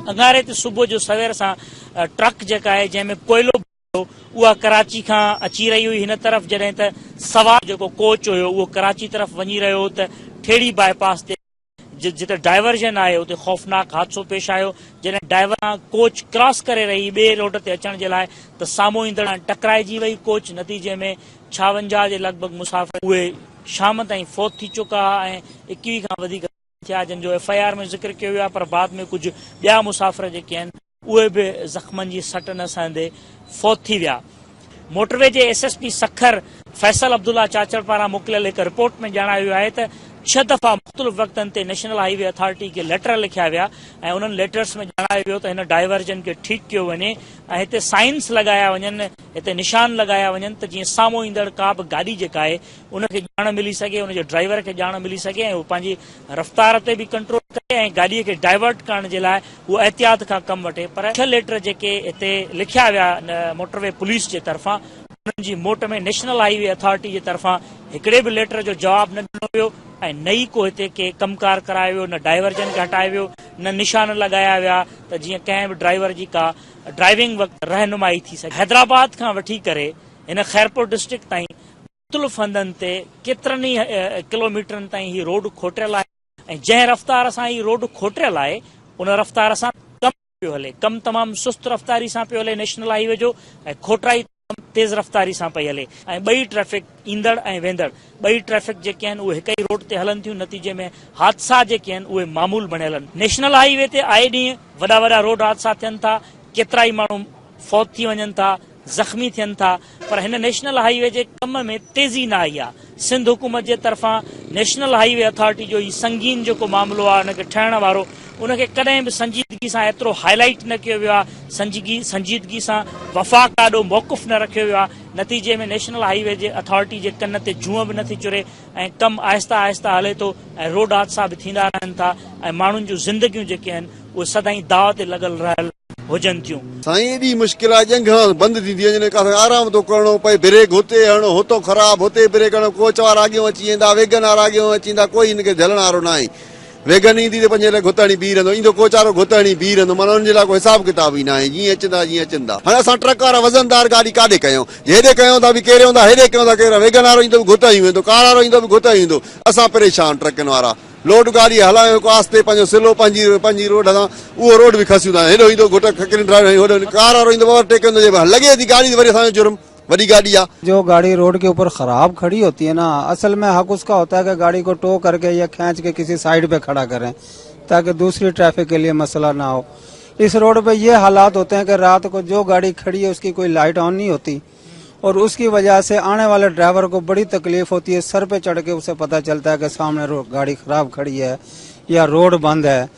अंगारे ते सुबुह जो सवेर सां ट्रक जेका आहे जंहिंमें कोयलो उहा कराची खां अची रही हुई हिन तरफ़, जॾहिं त सवार जेको कोच हुयो उहो कराची तरफ़ वञी रहियो हो त ठेड़ी बाईपास ते जिते डाइवर्जन आहे उते खौफ़नाक हादसो पेश आयो। जॾहिं ड्राइवर कोच क्रॉस करे रही ॿिए रोड ते अचण जे लाइ त साम्हूं ईंदड़ टकराइजी वई कोच। नतीजे में 56 जे लॻभॻि मुसाफ़िर उहे शाम ताईं फौत थी चुका ऐं 21 खां वधीक थिया, जंहिंजो FIR में ज़िक्र कयो वियो आहे, पर बाद में कुझु ॿिया मुसाफ़िर जेके आहिनि उहे बि ज़ख़्मनि जी सटनि सहंदे फौत थी विया। मोटरवे जे SSP सखर फैसल अब्दुल्ला चाचड़ पारां मोकिलियल हिकु रिपोर्ट में ॼाणायो वियो आहे त 6 दफ़ा मुख़्तलिफ़ वक़्तनि ते नेशनल हाईवे अथॉरिटी खे लेटर लिखिया विया ऐं उन्हनि लेटर्स में ॼाणायो वियो त हिन डाइवर्जन खे ठीकु कयो वञे ऐं हिते साइंस लॻाया वञनि, हिते निशान लॻाया वञनि त जीअं साम्हूं ईंदड़ का बि गाॾी जेका आहे उनखे ॼाण मिली सघे, उनजे ड्राइवर खे ॼाण मिली सघे ऐं उहो पंहिंजी रफ़्तार ते बि कंट्रोल करे ऐं गाॾीअ खे डाइवर्ट करण जे लाइ उहो एहतियात खां कमु वठे। पर 6 लेटर जेके हिते लिखिया विया मोटरवे पुलिस जे तरफ़ां, उन्हनि जी मोट में नेशनल हाईवे अथॉरिटी जे तरफ़ां हिकिड़े बि लेटर जो जवाबु न ॾिनो वियो ऐं नई को हिते के कमकार करायो वियो, न डाइवर्जन खे हटायो वियो, न निशान लॻाया विया त जीअं कंहिं बि ड्राइवर जी का ड्राइविंग वक़्तु रहनुमाई थी सघे। हैदराबाद खां वठी करे हिन खैरपुर डिस्ट्रिक्ट ताईं मुख़्तलिफ़ हंधनि ते केतिरनि ई किलोमीटरनि ताईं हीअ रोड खोटियल आहे ऐं जंहिं रफ़्तार सां हीअ रोड खोटियल आहे उन रफ़्तार सां कमु पियो हले, कमु तमामु सुस्त रफ़्तारी सां पियो हले नेशनल हाईवे जो ऐं खोटराई तेज़ रफ़्तारी सां पई हले ऐं ॿई ट्रैफ़िक ईंदड़ ऐं वेंदड़ ॿई ट्रैफ़िक जेके आहिनि उहे हिक ई रोड ते हलनि थियूं। नतीजे में हादसा जेके आहिनि उहे मामूल बणियल आहिनि। नेशनल हाईवे ते आए ॾींहुं वॾा वॾा रोड हादसा थियनि था, केतिरा ई माण्हू फौत थी वञनि था, ज़ख़्मी थियनि था, पर हिन नेशनल हाईवे जे कम में तेज़ी न आई आहे। सिंध हुकूमत जे तरफ़ां नेशनल हाईवे अथॉरिटी जो ही संगीन जेको मामिलो आहे उनखे ठहण वारो उनखे कॾहिं बि संजीदगी सां एतिरो हाईलाइट न कयो वियो आहे, संजीदगी सां वफ़ाक़ ॾाढो मौक़ुफ़ न रखियो वियो आहे। नतीजे में नेशनल हाईवे जे अथॉरिटी जे कन ते जूअं बि नथी चुरे ऐं कमु आहिस्ता आहिस्ता हले थो ऐं रोड हादसा बि थींदा रहनि था ऐं माण्हुनि जूं ज़िंदगियूं जेके आहिनि उहे सदाईं दाव ते लॻल रहियल हुजनि थियूं। साईं एॾी मुश्किल आहे, जंग बंदि थी वञे, काथे आराम थो करणो पए, ब्रेक हुते हणो, हुतो ख़राबु, हुते ब्रेक हणो, कोच वारा अॻियां अची वेंदा, वेगन वारा अॻियां अची वेंदा, कोई हिनखे झलण वारो न आहे। वेगन ईंदी त पंहिंजे लाइ घुतणी बीह रहंदो, ईंदो कोच वारो घुतणी बीह रहंदो, माना हुनजे लाइ कोई हिसाब किताब ई न आहे, जीअं अचंदा जीअं अचनि था। हाणे असां ट्रक वारा वज़नदार गाॾी काॾे कयूं, हेॾे कयूं था बि केरियूं था, हेॾे कयूं था केरु, वेगन वारो ईंदो बि घुताई वेंदो, कार वारो ईंदो बि घुताई वेंदो, असां परेशान ट्रकनि वारा। लोड गाॾी हलायूं आस्ते पंहिंजो सिलो पंहिंजी रोड सां, उहो रोड बि खसियूं था, हेॾो ईंदो घुट खकरी ड्राइवर, कार वारो ईंदो ओवरटेक कंदो, लॻे थी गाॾी वरी असांजो जुर्म, बड़ी गाड़ी आ। जो गाड़ी रोड के ऊपर खराब खड़ी होती है ना, असल में हक उसका होता है कि गाड़ी को टो करके या खींच के किसी साइड पे खड़ा करें ताकि दूसरी ट्रैफिक के लिए मसला ना हो। इस रोड पे ये हालात होते हैं कि रात को जो गाड़ी खड़ी है उसकी कोई लाइट ऑन नहीं होती और उसकी वजह से आने वाले ड्राइवर को बड़ी तकलीफ होती है। सर पे चढ़ के उसे पता चलता है कि सामने गाड़ी खराब खड़ी है या रोड बंद है,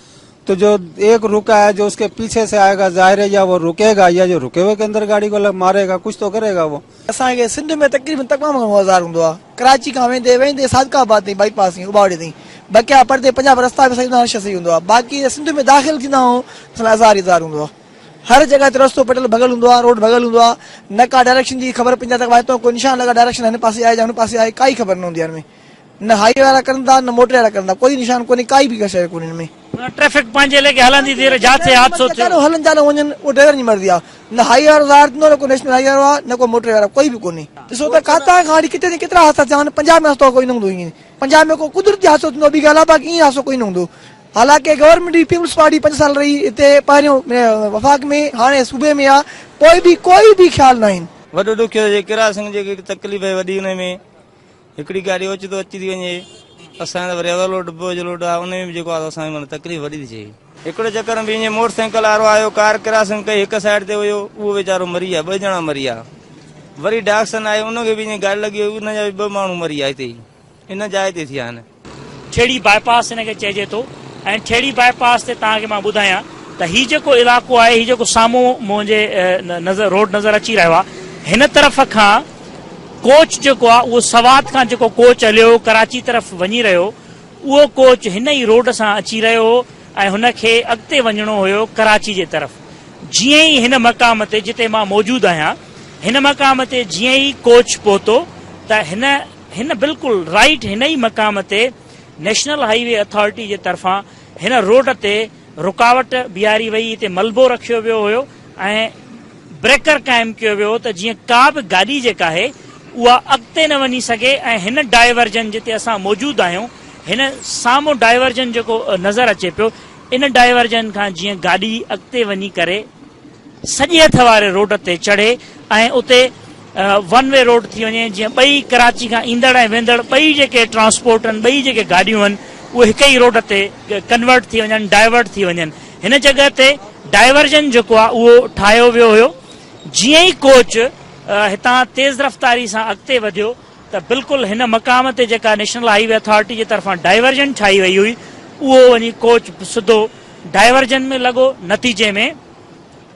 तो जो एक रुका है जो उसके पीछे से आएगा, जाहिर है या वो रुकेगा या जो रुके हुए के अंदर गाड़ी को मारेगा, कुछ तो करेगा वो। असांखे सिंध में तकरीबन तमामु घणो हज़ार हूंदो आहे। कराची खां वेंदे सादकाबाद ताईं बाईपास ताईं उबाड़े ताईं बकिया परते पंजाब रस्ता बि सही हूंदो आहे। बाक़ी सिंध में दाख़िल थींदा आहियूं हज़ार हूंदो आहे। हर जगह ते रस्तो पटल भॻल हूंदो आहे, रोड भॻल हूंदो आहे, न का डायरेक्शन जी ख़बर पवंदी आहे त कोई निशान लॻा डायरेक्शन हिन पासे आहे या हुन पासे आहे, काई ख़बर न हूंदी आहे। न हाईवे वारा करनि था न मोटर वारा करनि था, कोई निशान कोन्हे, काई बि शइ कोन्हे हिन में। ट्रैफिक पंहिंजे लेके हलंदी थी रहे, जात से हादसो थियो, हलनि चालो वञनि, उहो ड्राइवर जी मर्ज़ी आहे। न हाईवे वारो ज़ाहिर थींदो, न को नेशनल हाईवे वारो आहे, न को मोटर वारो, कोई बि कोन्हे। ॾिसो त काथां खां वठी किथे केतिरा हादसा थिया आहिनि। पंजाब में हादसो कोई न हूंदो, ईअं पंजाब में को कुदरती हादसो थींदो, ॿी ॻाल्हि आहे, बाक़ी ईअं हादसो कोई न हूंदो। हालांकि गवर्नमेंट जी पीपुल्स पार्टी 5 साल रही हिते पहिरियों वफ़ाक़ में, हाणे सूबे में आहे, कोई बि ख़्यालु न आहिनि। वॾो ॾुखियो जे किरासन जी तकलीफ़ आहे वॾी, हुन में हिकिड़ी गाॾी ओचितो अची थी वञे, असांजो वरी ओवरलोड बोझलोड आहे, उन में बि जेको आहे असांखे माना तकलीफ़ वॾी थी थिए। हिकिड़े चकर में ईअं मोटरसाइकिल वारो आयो, कार किरासन कई, हिकु साइड ते हुयो, उहो वीचारो मरी विया, 2 ॼणा मरी विया। वरी डाक्सन आयो, उनखे बि ईअं गाॾी लॻी, उनजा बि 2 माण्हू मरी विया हिते ई, इन जाइ ते थिया आहिनि। ठेड़ी बाईपास हिनखे चइजे थो ऐं ठेड़ी बाईपास ते तव्हांखे मां ॿुधायां त हीउ जेको इलाइक़ो आहे, हीउ जेको साम्हूं मुंहिंजे रोड नज़र अची रहियो आहे, हिन तरफ़ खां कोच जेको आहे उहो सवात खां जेको कोच हलियो कराची तरफ़ वञी रहियो, उहो कोच हिन ई रोड सां अची रहियो हो ऐं हुनखे अॻिते वञिणो हुयो कराची जे तरफ़। जीअं ई हिन मक़ाम ते जिते मां मौजूदु आहियां, हिन मक़ाम ते जीअं ई कोच पहुतो त हिन बिल्कुलु राइट हिन ई मक़ाम ते नेशनल हाईवे अथॉरिटी जे तरफ़ां हिन रोड ते रुकावट बीहारी वई, हिते मलबो रखियो वियो हुयो ऐं ब्रेकर क़ाइमु कयो वियो त जीअं का बि गाॾी जेका आहे उहा अॻिते न वञी सघे। ऐं हिन डाइवर्जन जिते असां मौजूदु आहियूं, हिन साम्हूं डाइवर्जन जेको नज़र अचे पियो, इन डाइवर्जन खां जीअं गाॾी अॻिते वञी करे सॼे हथ वारे रोड ते चढ़े ऐं उते वन वे रोड थी वञे, जीअं ॿई कराची खां ईंदड़ ऐं वेंदड़ ॿई जेके ट्रांसपोर्ट आहिनि, ॿई जेके गाॾियूं आहिनि, उहे हिक ई रोड ते कन्वर्ट थी वञनि, डाइवर्ट थी वञनि। हिन जॻह ते डाइवर्जन जेको आहे उहो ठाहियो वियो हुयो। जीअं ई कोच हितां तेज़ रफ़्तारी सां अॻिते वधियो त बिल्कुलु हिन मक़ाम ते जेका नेशनल हाईवे अथॉरिटी जे तरफ़ां डाइवर्जन ठाही वई हुई, उहो वञी कोच सिधो डाइवर्जन में लॻो। नतीजे में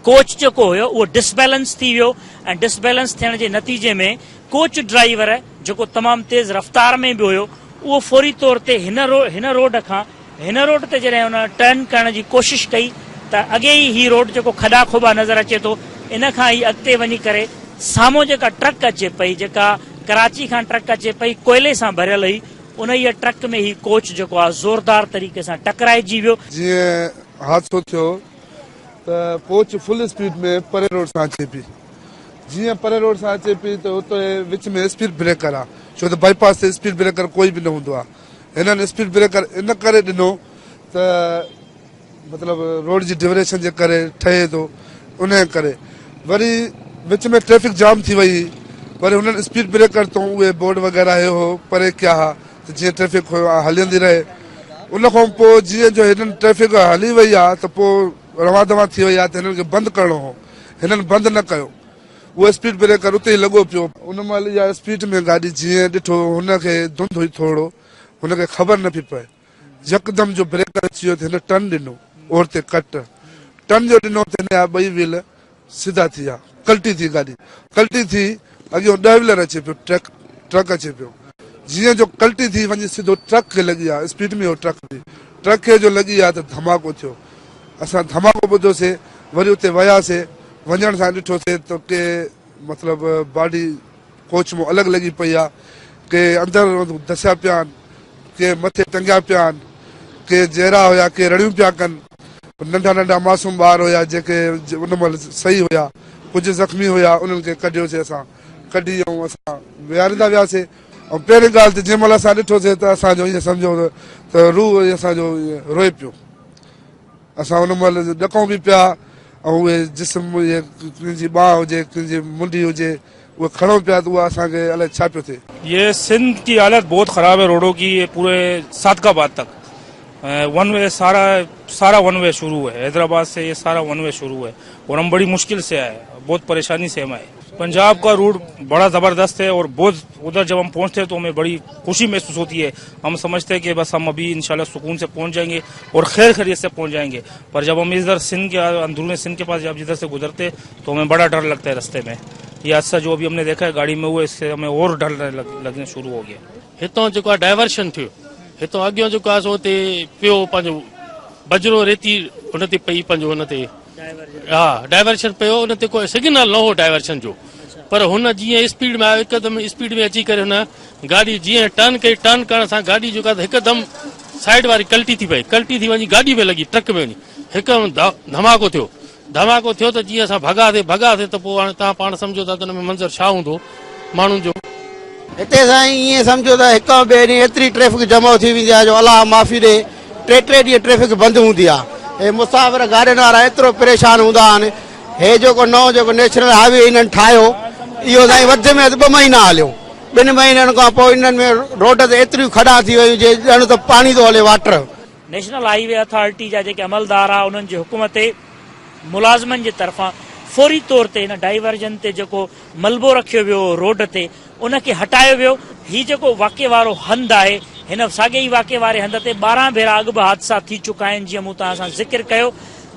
कोच जेको हुयो उहो डिसबैलेंस थी वियो ऐं डिसबैलेंस थियण जे नतीजे में कोच ड्राइवर जेको तमामु तेज़ रफ़्तार में बि हुयो, उहो फौरी तौर ते हिन रोड ते जॾहिं हुन टर्न करण जी कोशिशि कई त अॻे ई ही रोड जेको खॾा खोबा नज़र अचे थो, इन खां ई अॻिते वञी करे साम्हूं जेका ट्रक अचे पई, जेका कराची खां ट्रक अचे पई कोयले सां भरियल हुई, उन ई ट्रक में ही कोच जेको आहे ज़ोरदार तरीक़े सां टकराइजी वियो। जीअं हादसो थियो त कोच फुल स्पीड में परे रोड सां अचे पई। जीअं परे रोड सां अचे पई त उते विच में स्पीड ब्रेकर आहे, छो त बाईपास ते स्पीड ब्रेकर कोई बि न हूंदो आहे। हिननि स्पीड ब्रेकर इन करे ॾिनो त मतिलबु रोड जी ड्यूरेशन जे करे ठहे थो, उन करे वरी विच में ट्रैफिक जाम थी वई। वरी हुननि स्पीड ब्रेकर तो उहे बोर्ड वग़ैरह इहो हो परे कया हा त जीअं ट्रैफिक हलंदी रहे। उन खां पोइ जीअं जो हिननि ट्रैफिक हली वई आहे त पोइ रवा दवा थी वई आहे त हिननि खे बंदि करिणो हो, हिननि बंदि न कयो। उहो स्पीड ब्रेकर उते ई लॻो पियो। उन महिल इहा स्पीड में गाॾी जीअं ॾिठो, हुनखे धुंध हुई थोरो, हुनखे ख़बर न पई पए। यकदम जो ब्रेकर अची वियो त हिन टर्न ॾिनो, ओर ते कट टर्न जो ॾिनो त हिन जा ॿई व्हील सीधा थी विया, कल्टी थी गाॾी, कल्टी थी अॻियों 10 व्हीलर अचे पियो, ट्रक अचे पियो। जीअं जो कल्टी थी वञी सिधो ट्रक खे लॻी आहे, स्पीड में हो ट्रक खे जो लॻी आहे त धमाको थियो। असां धमाको ॿुधोसीं, वरी उते वियासीं। वञण सां ॾिठोसीं त के मतिलबु बॉडी कोच में अलॻि लॻी पई आहे, के अंदरि धसिया पिया आहिनि, के मथे टंगिया पिया आहिनि, के जहिड़ा हुया, के रड़ियूं पिया कनि। नंढा नंढा मासूम ॿार हुया जेके उन महिल सही हुया, कुझु ज़ख़्मी हुया, उन्हनि खे कढियोसीं। असां कढी ऐं असां विहारींदा वियासीं। ऐं पहिरीं ॻाल्हि त जंहिं महिल असां ॾिठोसीं त असांजो ईअं सम्झो त रूह असांजो रोए पियो। असां उन महिल ॾकूं बि पिया ऐं उहे जिस्म कंहिंजी बांह हुजे, कंहिंजी मुंडी हुजे, उहे खणो पिया त उहा असांखे अलाए छा पियो थिए। ये सिंध की हालत बहुत ख़राब है रोडों की। ये पूरे सादकाबाद तक वन वे सारा वन वे शुरू है। हैदराबाद से ये सारा वन वे शुरू है और हम बड़ी मुश्किल से आए, बहुत परेशानी से हम आए। पंजाब का रूट बड़ा ज़बरदस्त है और बहुत उधर जब हम पहुंचते हैं तो हमें बड़ी खुशी महसूस होती है। हम समझते हैं कि बस हम अभी इंशाल्लाह सुकून से पहुंच जाएंगे और खैर खैरियत से पहुंच जाएंगे। पर जब हम इधर सिंध के अंदरूनी सिंध के पास जब जिधर से गुजरते तो हमें बड़ा डर लगता है रास्ते में। ये हादसा जो अभी हमने देखा है गाड़ी में हुआ, इससे हमें और डर लगने शुरू हो गया। हितों जो आहे डाइवर्शन थियो, हितों अॻियों जेको आहे सो हुते पियो पंहिंजो बजरो रेती हुन ते पई पंहिंजो हुन ते हा डाइवर्शन पियो, हुन ते कोई सिग्नल न हो डाइवर्शन जो। पर हुन जीअं स्पीड में आयो, हिकदमि स्पीड में अची करे हुन गाॾी जीअं टर्न कई, टर्न करण सां गाॾी जेका हिकदमि साइड वारी कल्टी थी पई, कल्टी थी वञी गाॾी में लॻी, ट्रक में वञी हिकदमि धमाको थियो। धमाको थियो त जीअं असां भॻासीं त पोइ हाणे तव्हां पाण सम्झो था त हुन में मंज़र छा हूंदो माण्हुनि जो। हिते साईं ईअं सम्झो त हिक ॿिए ॾींहुं एतिरी ट्रैफिक जमा थी वेंदी आहे जो अलाह माफ़ी ॾे, 3 ॾींहं ट्रैफिक बंदि हूंदी आहे। हे मुसाफ़िर गाॾियुनि वारा एतिरो परेशान हूंदा आहिनि। हे जेको नओं जेको नेशनल हाईवे हिननि ठाहियो, इहो साईं वधि में वधि 2 महीना हलियो। 2 महीननि खां पोइ इन्हनि में रोड ते एतिरियूं खॾा थी वियूं जे ॼण त पाणी थो हले वाटर। नेशनल हाईवे अथॉरिटी जा जेके अमलदार आहे, उन्हनि जे हुकुम ते मुलाज़िमनि जे तरफ़ां फौरी तौर ते हिन डाइवर्जन ते जेको मलबो रखियो वियो रोड ते, उनखे हटायो वियो। हीउ जेको वाक़े वारो हंधु आहे, हिन साॻे ई वाक़े वारे हंध ते 12 भेरा अॻु बि हादसा थी चुका आहिनि। जीअं मूं तव्हां सां ज़िक्र कयो,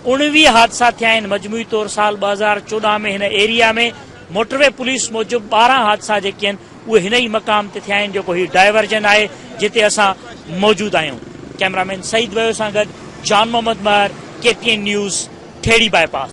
19 हादसा थिया आहिनि मजमूई तौर साल 2014 में हिन एरिया में। मोटरवे पुलिस मूजिबि 12 हादसा जेके आहिनि उहे हिन ई मक़ाम ते थिया आहिनि जेको हीउ डाइवर्जन आहे जिते असां मौजूदु आहियूं। कैमरामैन सईद वयो सां गॾु जान मोहम्मद महर, KTN न्यूज़, ठेड़ी बाईपास।